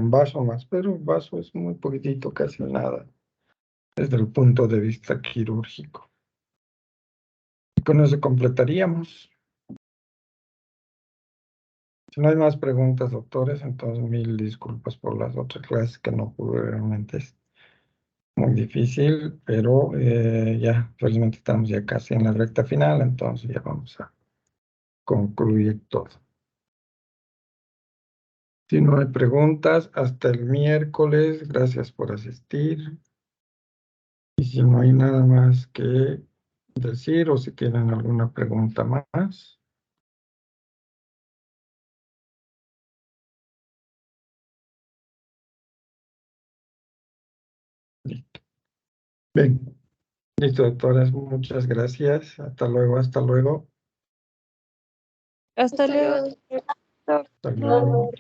vaso más, pero vaso es muy poquitito, casi nada, desde el punto de vista quirúrgico. Y con eso completaríamos. Si no hay más preguntas, doctores, entonces mil disculpas por las otras clases que no pude, realmente es muy difícil, pero ya, felizmente estamos ya casi en la recta final, entonces ya vamos a concluir todo. Si no hay preguntas, hasta el miércoles, gracias por asistir. Y si no hay nada más que decir o si tienen alguna pregunta más. Listo. Bien. Listo, doctoras. Muchas gracias. Hasta luego, hasta luego. Hasta Hasta luego, luego, doctor. doctor. Hasta luego.